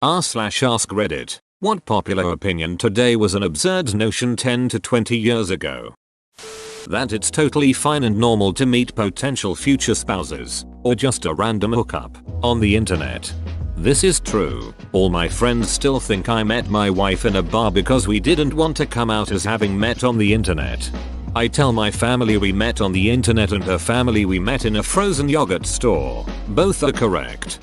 r/ask Reddit. What popular opinion today was an absurd notion 10 to 20 years ago? That it's totally fine and normal to meet potential future spouses, or just a random hookup, on the internet. This is true. All my friends still think I met my wife in a bar because we didn't want to come out as having met on the internet. I tell my family we met on the internet and her family we met in a frozen yogurt store. Both are correct.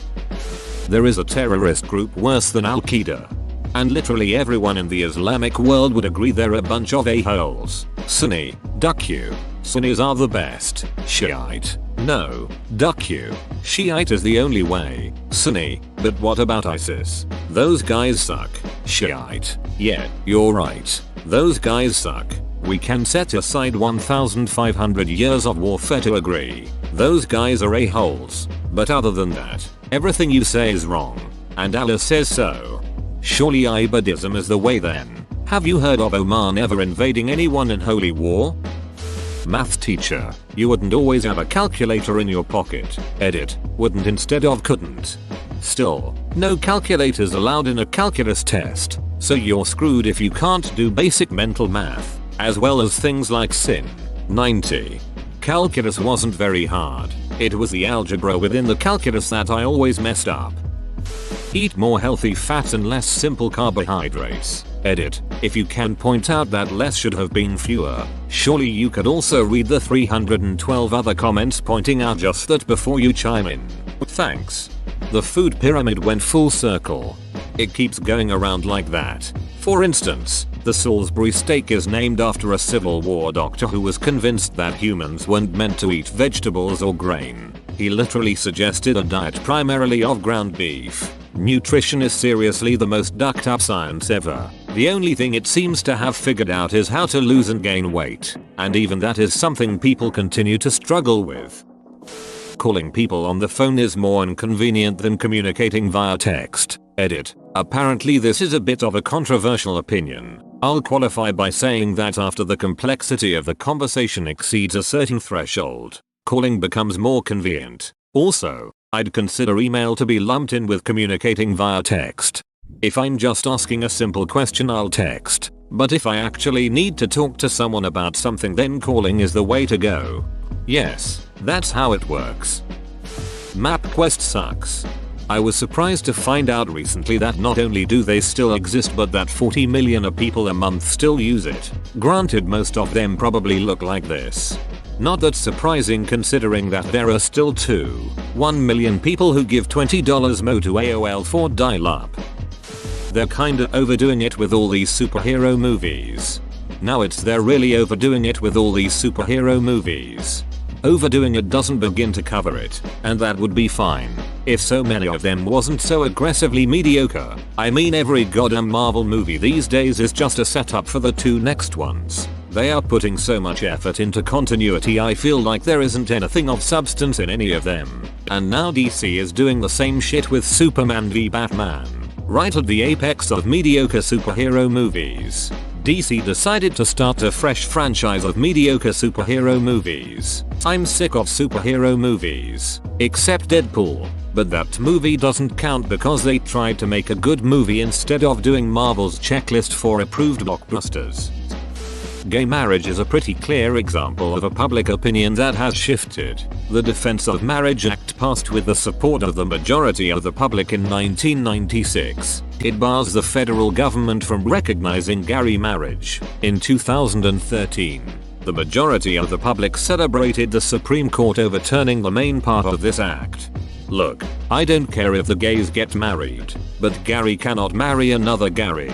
There is a terrorist group worse than Al-Qaeda. And literally everyone in the Islamic world would agree they're a bunch of a-holes. Sunni, duck you. Sunnis are the best. Shiite. No, duck you. Shiite is the only way. Sunni, but what about ISIS? Those guys suck. Shiite. Yeah, you're right. Those guys suck. We can set aside 1,500 years of warfare to agree. Those guys are a-holes. But other than that, everything you say is wrong. And Allah says so. Surely Ibadism is the way then. Have you heard of Oman ever invading anyone in holy war? Math teacher, you wouldn't always have a calculator in your pocket. Edit, wouldn't instead of couldn't. Still, no calculators allowed in a calculus test, so you're screwed if you can't do basic mental math, as well as things like sin. 90. Calculus wasn't very hard. It was the algebra within the calculus that I always messed up. Eat more healthy fats and less simple carbohydrates. Edit, if you can point out that less should have been fewer, surely you could also read the 312 other comments pointing out just that before you chime in. Thanks. The food pyramid went full circle. It keeps going around like that. For instance, the Salisbury steak is named after a Civil War doctor who was convinced that humans weren't meant to eat vegetables or grain. He literally suggested a diet primarily of ground beef. Nutrition is seriously the most ducked up science ever. The only thing it seems to have figured out is how to lose and gain weight. And even that is something people continue to struggle with. Calling people on the phone is more inconvenient than communicating via text. Edit. Apparently this is a bit of a controversial opinion. I'll qualify by saying that after the complexity of the conversation exceeds a certain threshold, calling becomes more convenient. Also, I'd consider email to be lumped in with communicating via text. If I'm just asking a simple question, I'll text. But if I actually need to talk to someone about something, then calling is the way to go. Yes, that's how it works. MapQuest sucks. I was surprised to find out recently that not only do they still exist but that 40 million people a month still use it. Granted, most of them probably look like this. Not that surprising considering that there are still 1 million people who give $20 more to AOL for dial-up. They're kinda overdoing it with all these superhero movies. Now they're really overdoing it with all these superhero movies. Overdoing it doesn't begin to cover it, and that would be fine if so many of them wasn't so aggressively mediocre. I mean, every goddamn Marvel movie these days is just a setup for the 2 next ones. They are putting so much effort into continuity, I feel like there isn't anything of substance in any of them. And now DC is doing the same shit with Superman v Batman. Right at the apex of mediocre superhero movies, DC decided to start a fresh franchise of mediocre superhero movies. I'm sick of superhero movies, except Deadpool. But that movie doesn't count because they tried to make a good movie instead of doing Marvel's checklist for approved blockbusters. Gay marriage is a pretty clear example of a public opinion that has shifted. The Defense of Marriage Act passed with the support of the majority of the public in 1996. It bars the federal government from recognizing gay marriage. In 2013, the majority of the public celebrated the Supreme Court overturning the main part of this act. Look, I don't care if the gays get married, but Gary cannot marry another Gary.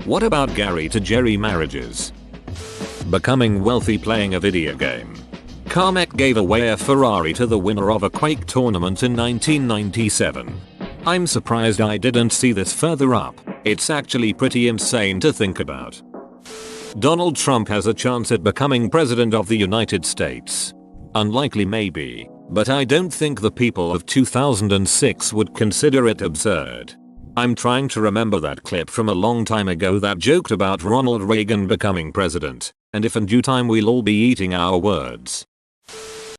What about Gary to Jerry marriages? Becoming wealthy playing a video game. Carmack gave away a Ferrari to the winner of a Quake tournament in 1997. I'm surprised I didn't see this further up. It's actually pretty insane to think about. Donald Trump has a chance at becoming president of the United States. Unlikely maybe, but I don't think the people of 2006 would consider it absurd. I'm trying to remember that clip from a long time ago that joked about Ronald Reagan becoming president, and if in due time we'll all be eating our words.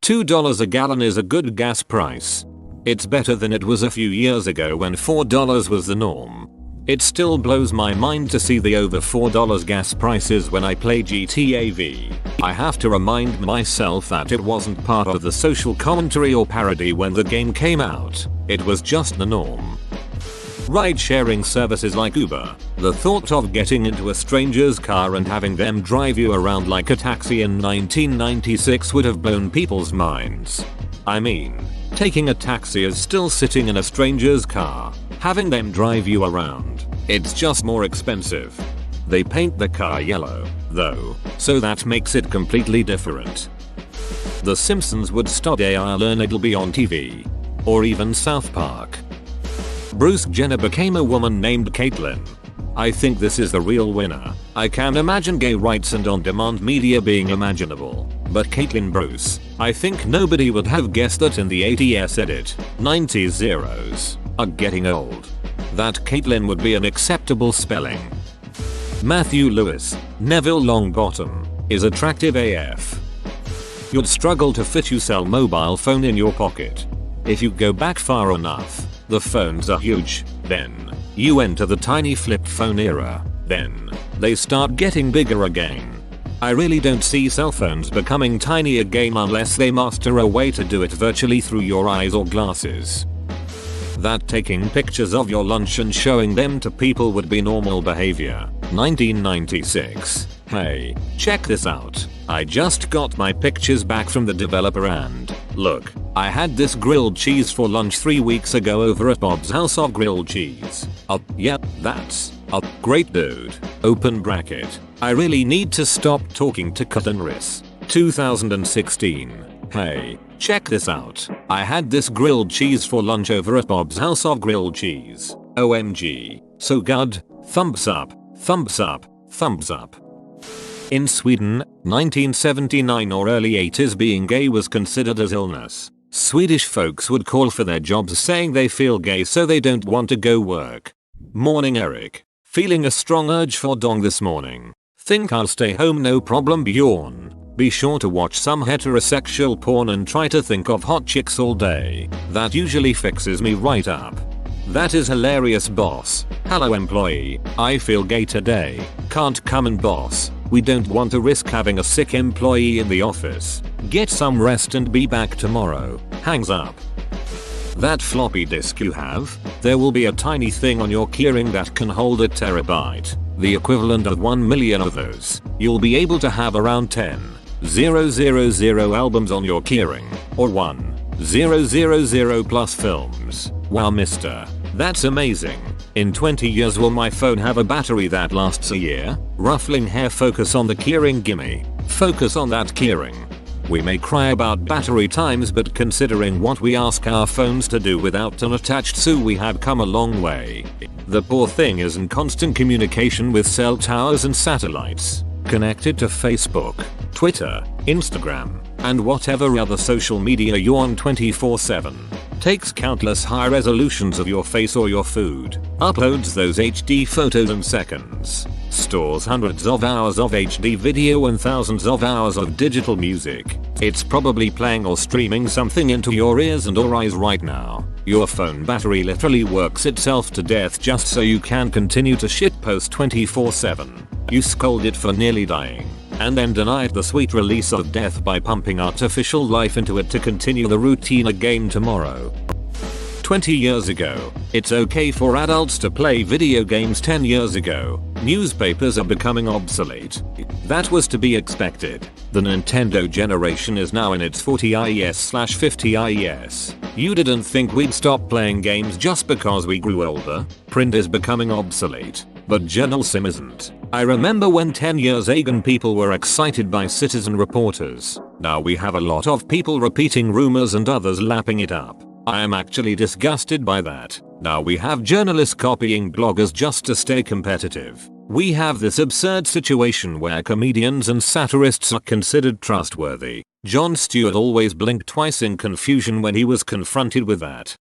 $2 a gallon is a good gas price. It's better than it was a few years ago when $4 was the norm. It still blows my mind to see the over $4 gas prices when I play GTA V. I have to remind myself that it wasn't part of the social commentary or parody when the game came out. It was just the norm. Ride-sharing services like Uber. The thought of getting into a stranger's car and having them drive you around like a taxi in 1996 would have blown people's minds. I mean, taking a taxi is still sitting in a stranger's car. Having them drive you around, it's just more expensive. They paint the car yellow, though, so that makes it completely different. The Simpsons would stop I'll learn it'll be on TV. Or even South Park. Bruce Jenner became a woman named Caitlyn. I think this is the real winner. I can imagine gay rights and on-demand media being imaginable. But Caitlyn Bruce, I think nobody would have guessed that in the 80s edit. 90s zeros are getting old. That Caitlyn would be an acceptable spelling. Matthew Lewis, Neville Longbottom, is attractive AF. You'd struggle to fit your cell mobile phone in your pocket. If you go back far enough, the phones are huge, then you enter the tiny flip phone era, then they start getting bigger again. I really don't see cell phones becoming tiny again unless they master a way to do it virtually through your eyes or glasses. That taking pictures of your lunch and showing them to people would be normal behavior. 1996. Hey, check this out. I just got my pictures back from the developer and, look, I had this grilled cheese for lunch 3 weeks ago over at Bob's House of Grilled Cheese. Yep, that's great dude. Open bracket. I really need to stop talking to Cutenris. 2016. Hey, check this out. I had this grilled cheese for lunch over at Bob's House of Grilled Cheese. OMG. So good. Thumbs up. Thumbs up. Thumbs up. In Sweden, 1979 or early 80s being gay was considered as illness. Swedish folks would call for their jobs saying they feel gay so they don't want to go work. Morning Eric. Feeling a strong urge for dong this morning. Think I'll stay home no problem Bjorn. Be sure to watch some heterosexual porn and try to think of hot chicks all day. That usually fixes me right up. That is hilarious boss. Hello employee, I feel gay today. Can't come in boss. We don't want to risk having a sick employee in the office. Get some rest and be back tomorrow. Hangs up. That floppy disk you have, there will be a tiny thing on your keyring that can hold a terabyte. The equivalent of 1 million of those. You'll be able to have around 10,000 albums on your keyring. Or 1,000 plus films. Wow mister. That's amazing. In 20 years will my phone have a battery that lasts a year? Ruffling hair focus on the keyring gimme. Focus on that keyring. We may cry about battery times but considering what we ask our phones to do without an attached SU we have come a long way. The poor thing is in constant communication with cell towers and satellites. Connected to Facebook, Twitter, Instagram, and whatever other social media you're on 24/7. Takes countless high resolutions of your face or your food, uploads those HD photos in seconds, stores hundreds of hours of HD video and thousands of hours of digital music. It's probably playing or streaming something into your ears and or eyes right now. Your phone battery literally works itself to death just so you can continue to shitpost 24/7. You scold it for nearly dying, and then deny it the sweet release of death by pumping artificial life into it to continue the routine again tomorrow. 20 years ago, it's okay for adults to play video games. 10 years ago, newspapers are becoming obsolete. That was to be expected. The Nintendo generation is now in its 40s/50 IES. You didn't think we'd stop playing games just because we grew older? Print is becoming obsolete, but journalism isn't. I remember when 10 years ago people were excited by citizen reporters. Now we have a lot of people repeating rumors and others lapping it up. I am actually disgusted by that. Now we have journalists copying bloggers just to stay competitive. We have this absurd situation where comedians and satirists are considered trustworthy. Jon Stewart always blinked twice in confusion when he was confronted with that.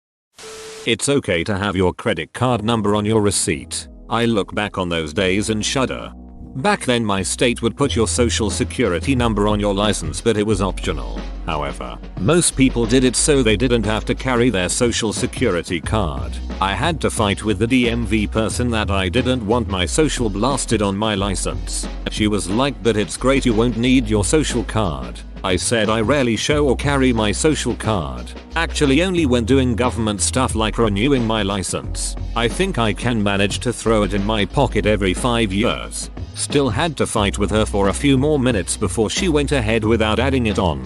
It's okay to have your credit card number on your receipt. I look back on those days and shudder. Back then my state would put your social security number on your license but it was optional. However, most people did it so they didn't have to carry their social security card. I had to fight with the DMV person that I didn't want my social blasted on my license. She was like, "But it's great, you won't need your social card." I said I rarely show or carry my social card. Actually only when doing government stuff like renewing my license. I think I can manage to throw it in my pocket every 5 years. Still had to fight with her for a few more minutes before she went ahead without adding it on.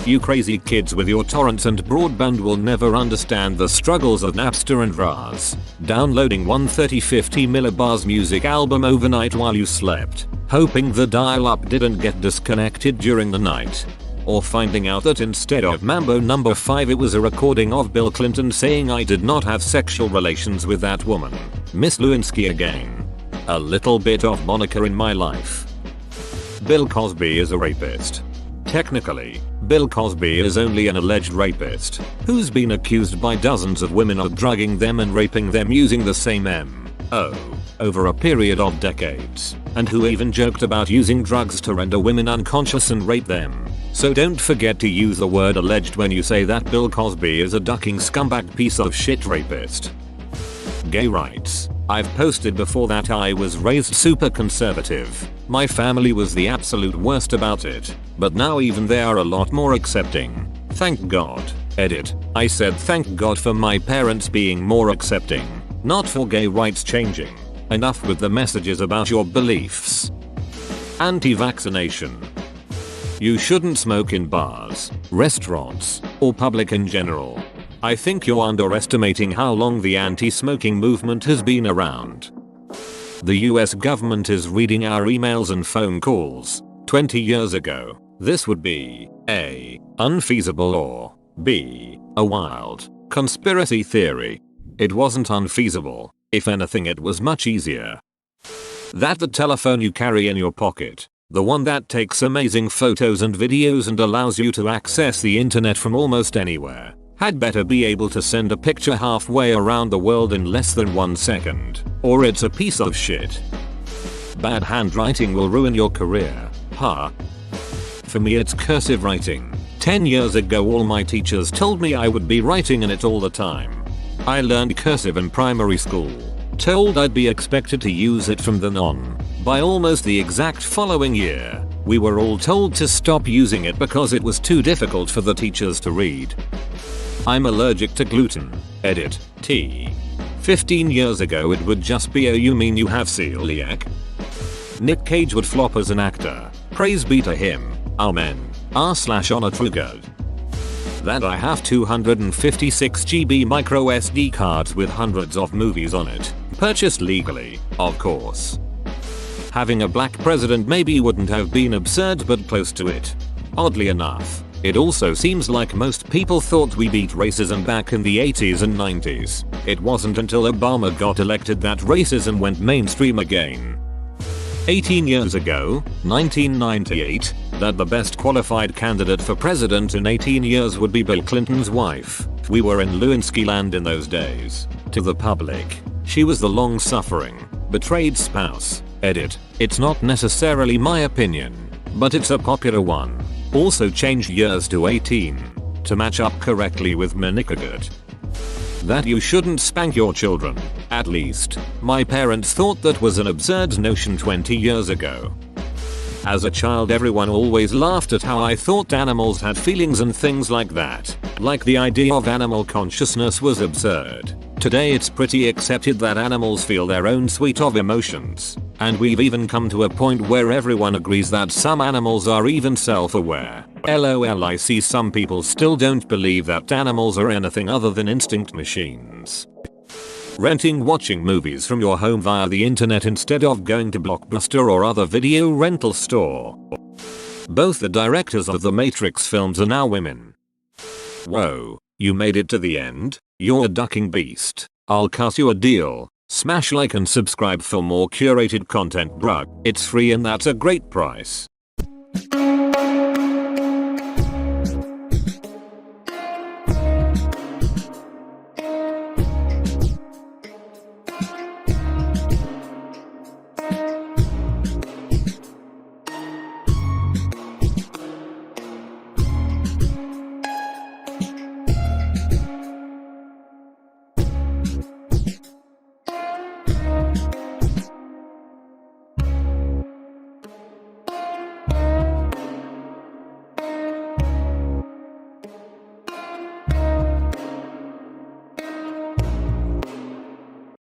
You crazy kids with your torrents and broadband will never understand the struggles of Napster and RAS. Downloading 130-50 millibars music album overnight while you slept, hoping the dial-up didn't get disconnected during the night. Or finding out that instead of Mambo No. 5 it was a recording of Bill Clinton saying I did not have sexual relations with that woman. Miss Lewinsky again. A little bit of Monica in my life. Bill Cosby is a rapist. Technically, Bill Cosby is only an alleged rapist who's been accused by dozens of women of drugging them and raping them using the same M.O. over a period of decades, and who even joked about using drugs to render women unconscious and rape them. So don't forget to use the word alleged when you say that Bill Cosby is a ducking scumbag piece of shit rapist. Gay rights. I've posted before that I was raised super conservative. My family was the absolute worst about it, but now even they are a lot more accepting. Thank God. Edit. I said thank God for my parents being more accepting, not for gay rights changing. Enough with the messages about your beliefs. Anti-vaccination. You shouldn't smoke in bars, restaurants, or public in general. I think you're underestimating how long the anti-smoking movement has been around. The US government is reading our emails and phone calls. 20 years ago, this would be A. unfeasible or B. a wild conspiracy theory. It wasn't unfeasible. If anything, it was much easier. That the telephone you carry in your pocket, the one that takes amazing photos and videos and allows you to access the internet from almost anywhere, had better be able to send a picture halfway around the world in less than 1 second, or it's a piece of shit. Bad handwriting will ruin your career, huh? For me it's cursive writing. 10 years ago all my teachers told me I would be writing in it all the time. I learned cursive in primary school, told I'd be expected to use it from then on. By almost the exact following year, we were all told to stop using it because it was too difficult for the teachers to read. I'm allergic to gluten. Edit. T. 15 years ago it would just be, oh you mean you have celiac? Nick Cage would flop as an actor. Praise be to him. Amen. R/on a true god. That I have 256 GB micro SD cards with hundreds of movies on it. Purchased legally, of course. Having a black president maybe wouldn't have been absurd, but close to it. Oddly enough, it also seems like most people thought we beat racism back in the 80s and 90s. It wasn't until Obama got elected that racism went mainstream again. 18 years ago, 1998, that the best qualified candidate for president in 18 years would be Bill Clinton's wife. We were in Lewinsky land in those days. To the public, she was the long-suffering, betrayed spouse. Edit. It's not necessarily my opinion, but it's a popular one. Also changed years to 18 to match up correctly with Menikagut. That you shouldn't spank your children. At least, my parents thought that was an absurd notion 20 years ago. As a child everyone always laughed at how I thought animals had feelings and things like that. Like the idea of animal consciousness was absurd. Today it's pretty accepted that animals feel their own suite of emotions. And we've even come to a point where everyone agrees that some animals are even self-aware. LOL, I see some people still don't believe that animals are anything other than instinct machines. Renting watching movies from your home via the internet instead of going to Blockbuster or other video rental store. Both the directors of the Matrix films are now women. Whoa, you made it to the end? You're a ducking beast. I'll cut you a deal. Smash like and subscribe for more curated content, bruh. It's free and that's a great price.